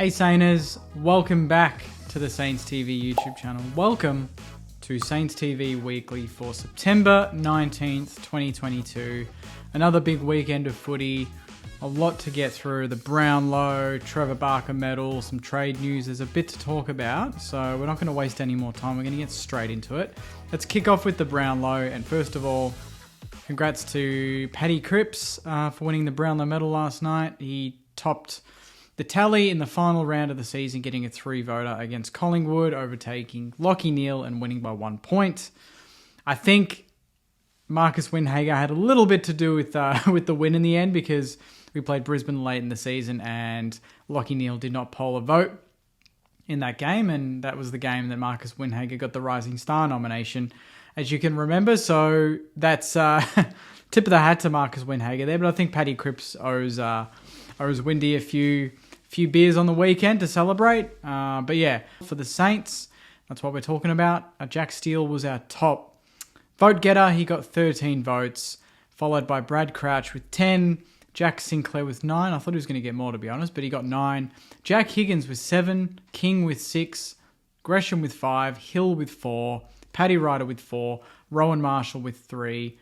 Hey Sainers, welcome back to the Saints TV YouTube channel. Welcome to Saints TV Weekly for September 19th, 2022. Another big weekend of footy, a lot to get through. The Brownlow, Trevor Medal, some trade news. There's a bit to talk about, so we're not going to waste any more time. We're going to get straight into it. Let's kick off with the Brownlow, and first of all, congrats to Paddy Cripps for winning the Brownlow Medal last night. He topped the tally in the final round of the season, getting a 3-voter against Collingwood, overtaking Lachie Neale and winning by 1 point. I think Marcus Windhager had a little bit to do with the win in the end, because we played Brisbane late in the season and Lachie Neale did not poll a vote in that game, and that was the game that Marcus Windhager got the Rising Star nomination, as you can remember. So that's tip of the hat to Marcus Windhager there, but I think Paddy Cripps owes Windy a few beers on the weekend to celebrate. But yeah, for the Saints, that's what we're talking about. Jack Steele was our top vote getter. He got 13 votes, followed by Brad Crouch with 10, Jack Sinclair with 9. I thought he was going to get more, to be honest, but he got 9. Jack Higgins with 7, King with 6, Gresham with 5, Hill with 4, Paddy Ryder with 4, Rowan Marshall with 3,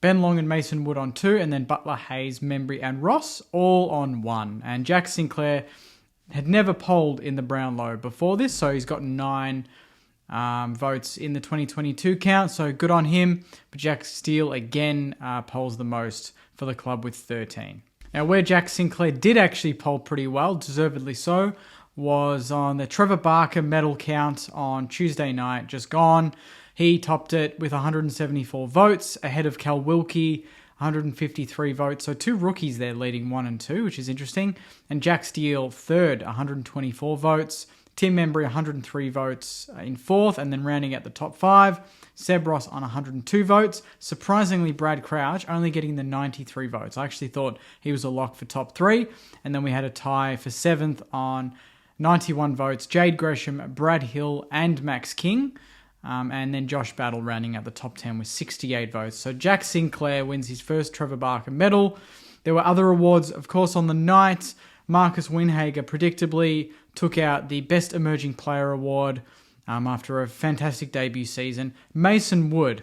Ben Long and Mason Wood on 2, and then Butler, Hayes, Membry and Ross all on 1. And Jack Sinclair had never polled in the Brownlow before this, so he's got 9 votes in the 2022 count, so good on him. But Jack Steele again polls the most for the club with 13. Now, where Jack Sinclair did actually poll pretty well, deservedly so, was on the Trevor Medal count on Tuesday night, just gone. He topped it with 174 votes, ahead of Cal Wilkie, 153 votes. So 2 rookies there leading 1 and 2, which is interesting. And Jack Steele third, 124 votes. Tim Membry, 103 votes in fourth. And then rounding out the top 5, Seb Ross on 102 votes. Surprisingly, Brad Crouch only getting the 93 votes. I actually thought he was a lock for top 3. And then we had a tie for 7th on 91 votes. Jade Gresham, Brad Hill and Max King. And then Josh Battle rounding out the top 10 with 68 votes. So Jack Sinclair wins his first Trevor Barker medal. There were other awards, of course, on the night. Marcus Windhager predictably took out the Best Emerging Player award after a fantastic debut season. Mason Wood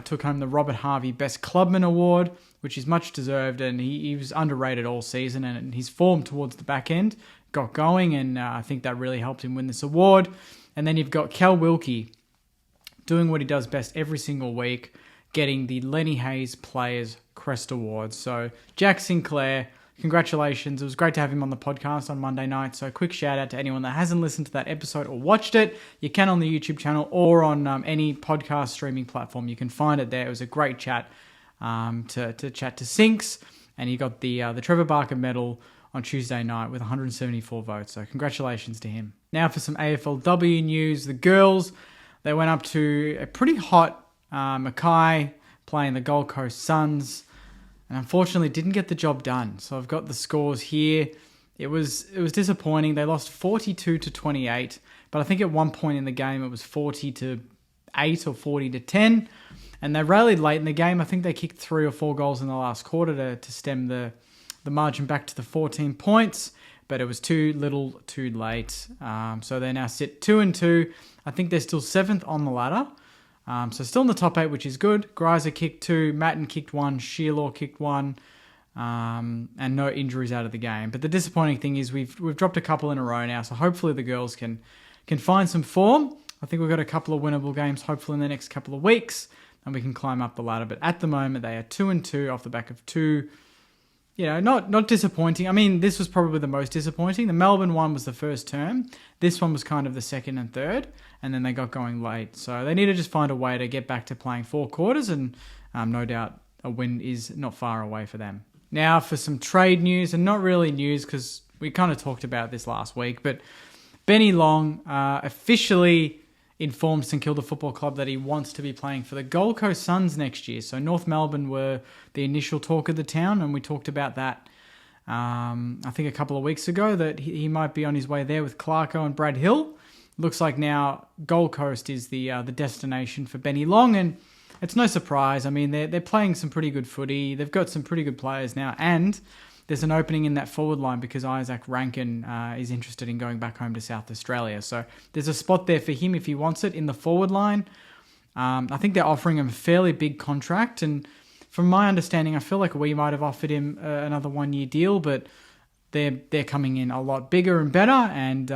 took home the Robert Harvey Best Clubman award, which is much deserved, and he was underrated all season, and his form towards the back end got going, and I think that really helped him win this award. And then you've got Cal Wilkie doing what he does best every single week, getting the Lenny Hayes Players Crest Award. So Jack Sinclair, congratulations. It was great to have him on the podcast on Monday night. So a quick shout out to anyone that hasn't listened to that episode or watched it. You can on the YouTube channel or on any podcast streaming platform. You can find it there. It was a great chat to chat to Sinks, and he got the Trevor Barker medal on Tuesday night with 174 votes. So congratulations to him. Now for some AFLW news. The girls, they went up to a pretty hot Mackay playing the Gold Coast Suns, and unfortunately didn't get the job done. So I've got the scores here. It was disappointing. They lost 42-28, but I think at one point in the game it was 40-8 or 40-10, and they rallied late in the game. I think they kicked 3 or 4 goals in the last quarter to stem the margin back to the 14 points. But it was too little, too late. So they now sit 2-2. I think they're still 7th on the ladder. So still in the top 8, which is good. Greiser kicked 2, Matten kicked 1, Shearlaw kicked 1, and no injuries out of the game. But the disappointing thing is we've dropped a couple in a row now. So hopefully the girls can find some form. I think we've got a couple of winnable games, hopefully in the next couple of weeks, and we can climb up the ladder. But at the moment, they are 2-2 off the back of 2. Not disappointing. I mean, this was probably the most disappointing. The Melbourne one was the first term. This one was kind of the second and third, and then they got going late. So they need to just find a way to get back to playing 4 quarters, and no doubt a win is not far away for them. Now for some trade news, and not really news because we kind of talked about this last week, but Benny Long officially informed St Kilda Football Club that he wants to be playing for the Gold Coast Suns next year. So North Melbourne were the initial talk of the town, and we talked about that I think a couple of weeks ago, that he might be on his way there with Clarko and Brad Hill. Looks like now Gold Coast is the destination for Benny Long, and it's no surprise. I mean, they're playing some pretty good footy. They've got some pretty good players now, and there's an opening in that forward line because Isaac Rankin is interested in going back home to South Australia. So there's a spot there for him if he wants it in the forward line. I think they're offering him a fairly big contract, and from my understanding, I feel like we might have offered him another 1-year deal, but they're coming in a lot bigger and better. And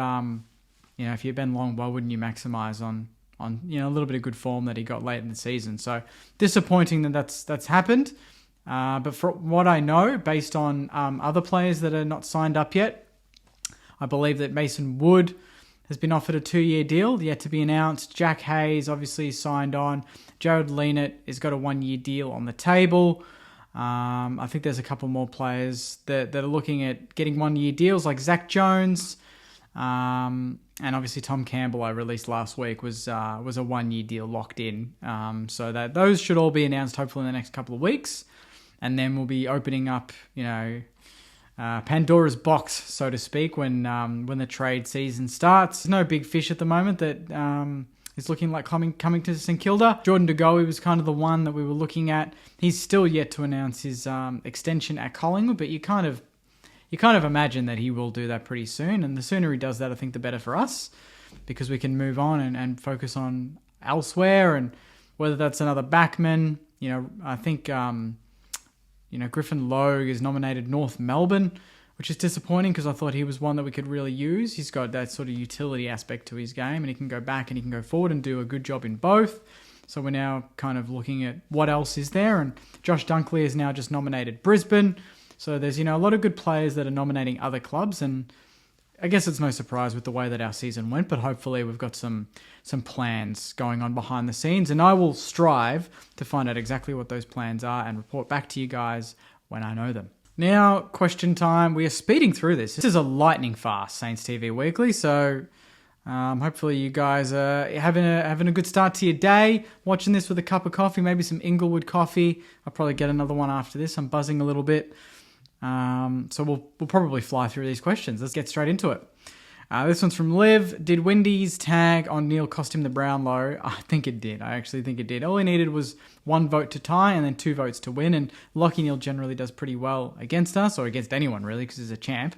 if you're Ben Long, why wouldn't you maximise on a little bit of good form that he got late in the season? So disappointing that's happened. But for what I know, based on other players that are not signed up yet, I believe that Mason Wood has been offered a 2-year deal, yet to be announced. Jack Hayes obviously signed on. Jared Leanett has got a 1-year deal on the table. I think there's a couple more players that are looking at getting 1-year deals, like Zach Jones. And obviously Tom Campbell, I released last week, was a 1-year deal locked in. So that those should all be announced hopefully in the next couple of weeks. And then we'll be opening up, Pandora's box, so to speak, when the trade season starts. There's no big fish at the moment that is looking like coming to St Kilda. Jordan De Goey was kind of the one that we were looking at. He's still yet to announce his extension at Collingwood, but you kind of imagine that he will do that pretty soon. And the sooner he does that, I think the better for us, because we can move on and focus on elsewhere, and whether that's another backman. I think Griffin Logue is nominated North Melbourne, which is disappointing because I thought he was one that we could really use. He's got that sort of utility aspect to his game, and he can go back and he can go forward and do a good job in both. So we're now kind of looking at what else is there, and Josh Dunkley is now just nominated Brisbane. So there's a lot of good players that are nominating other clubs, and I guess it's no surprise with the way that our season went, but hopefully we've got some plans going on behind the scenes, and I will strive to find out exactly what those plans are and report back to you guys when I know them. Now, question time. We are speeding through this. This is a lightning fast Saints TV Weekly, so hopefully you guys are having a good start to your day, watching this with a cup of coffee, maybe some Inglewood coffee. I'll probably get another one after this. I'm buzzing a little bit. So we'll probably fly through these questions. Let's get straight into it. This one's from Liv. Did Wendy's tag on Neil cost him the Brownlow? I think it did. I actually think it did. All he needed was 1 vote to tie and then 2 votes to win. And Lachie Neale generally does pretty well against us, or against anyone really, because he's a champ.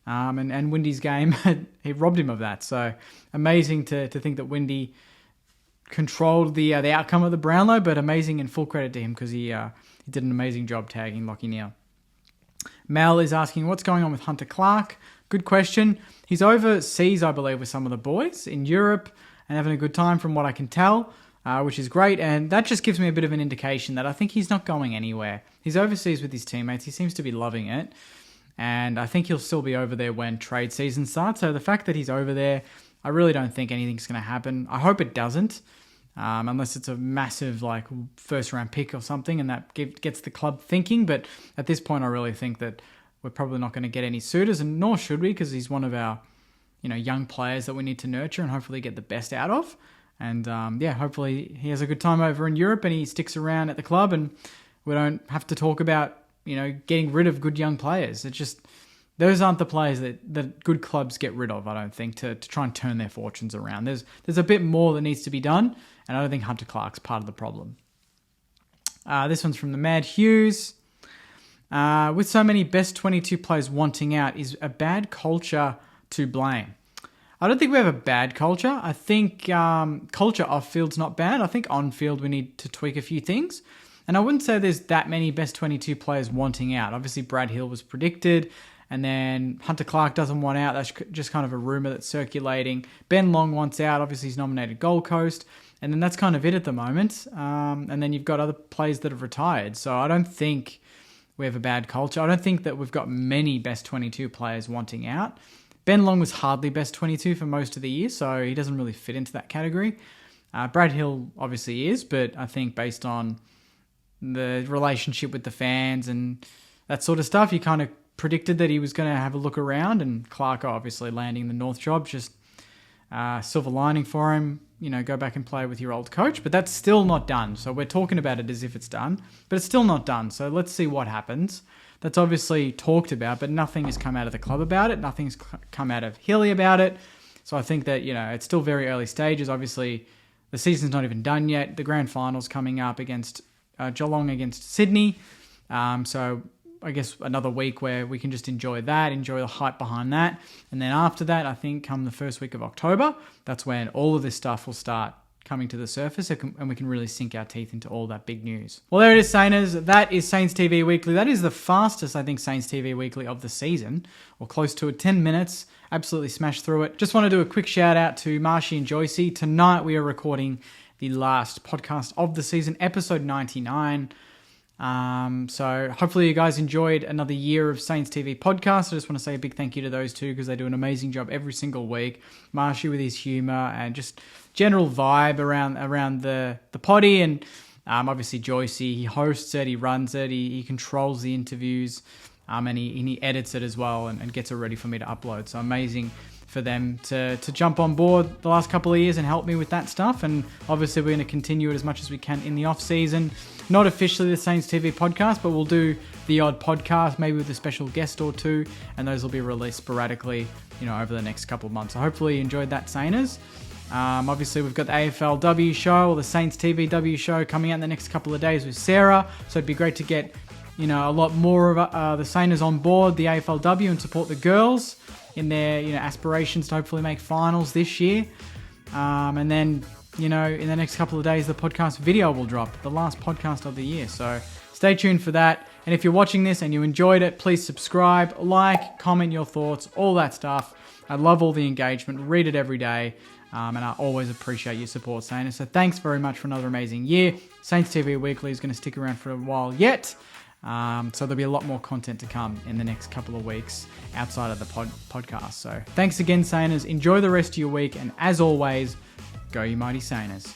And Wendy's game, he robbed him of that. So amazing to think that Wendy controlled the outcome of the Brownlow, but amazing and full credit to him because he did an amazing job tagging Lachie Neale. Mel is asking, what's going on with Hunter Clark? Good question. He's overseas, I believe, with some of the boys in Europe and having a good time from what I can tell, which is great. And that just gives me a bit of an indication that I think he's not going anywhere. He's overseas with his teammates. He seems to be loving it. And I think he'll still be over there when trade season starts. So the fact that he's over there, I really don't think anything's going to happen. I hope it doesn't. Unless it's a massive first round pick or something and that gets the club thinking. But at this point, I really think that we're probably not going to get any suitors, and nor should we, because he's one of our young players that we need to nurture and hopefully get the best out of. And hopefully he has a good time over in Europe and he sticks around at the club, and we don't have to talk about getting rid of good young players. It's just those aren't the players that good clubs get rid of, I don't think, to try and turn their fortunes around. There's a bit more that needs to be done, and I don't think Hunter Clark's part of the problem. This one's from the Mad Hughes. With so many best 22 players wanting out, is a bad culture to blame? I don't think we have a bad culture. I think culture off-field's not bad. I think on-field we need to tweak a few things. And I wouldn't say there's that many best 22 players wanting out. Obviously, Brad Hill was predicted, and then Hunter Clark doesn't want out. That's just kind of a rumour that's circulating. Ben Long wants out. Obviously, he's nominated Gold Coast. And then that's kind of it at the moment. And then you've got other players that have retired. So I don't think we have a bad culture. I don't think that we've got many best 22 players wanting out. Ben Long was hardly best 22 for most of the year, so he doesn't really fit into that category. Brad Hill obviously is, but I think based on the relationship with the fans and that sort of stuff, you kind of predicted that he was going to have a look around, and Clark obviously landing the North job, just silver lining for him, go back and play with your old coach, but that's still not done. So we're talking about it as if it's done, but it's still not done. So let's see what happens. That's obviously talked about, but nothing has come out of the club about it. Nothing's come out of Healy about it. So I think that, it's still very early stages. Obviously, the season's not even done yet. The grand final's coming up against Geelong against Sydney. So I guess, another week where we can just enjoy the hype behind that. And then after that, I think come the first week of October, that's when all of this stuff will start coming to the surface, and we can really sink our teeth into all that big news. Well, there it is, Sainers. That is Saints TV Weekly. That is the fastest, I think, Saints TV Weekly of the season, or close to it, 10 minutes. Absolutely smashed through it. Just want to do a quick shout out to Marshy and Joycey. Tonight we are recording the last podcast of the season, episode 99. So hopefully you guys enjoyed another year of Saints TV podcast. I just want to say a big thank you to those two because they do an amazing job every single week. Marshy with his humor and just general vibe around the potty, and obviously Joycey, he hosts it, he runs it, he controls the interviews, and he edits it as well and gets it ready for me to upload. So amazing for them to jump on board the last couple of years and help me with that stuff. And obviously we're going to continue it as much as we can in the off season. Not officially the Saints TV podcast, but we'll do the odd podcast, maybe with a special guest or two, and those will be released sporadically, over the next couple of months. So hopefully you enjoyed that, Sainers. Obviously we've got the AFLW show, or the Saints TVW show, coming out in the next couple of days with Sarah. So it'd be great to get, a lot more of the Sainers on board the AFLW and support the girls in their, aspirations to hopefully make finals this year. And then, in the next couple of days, the podcast video will drop, the last podcast of the year. So stay tuned for that. And if you're watching this and you enjoyed it, please subscribe, like, comment your thoughts, all that stuff. I love all the engagement, read it every day. And I always appreciate your support, Saints. So thanks very much for another amazing year. Saints TV Weekly is going to stick around for a while yet. So there'll be a lot more content to come in the next couple of weeks outside of the podcast. So thanks again, Sainers. Enjoy the rest of your week. And as always, go you mighty Sainers.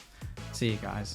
See you guys.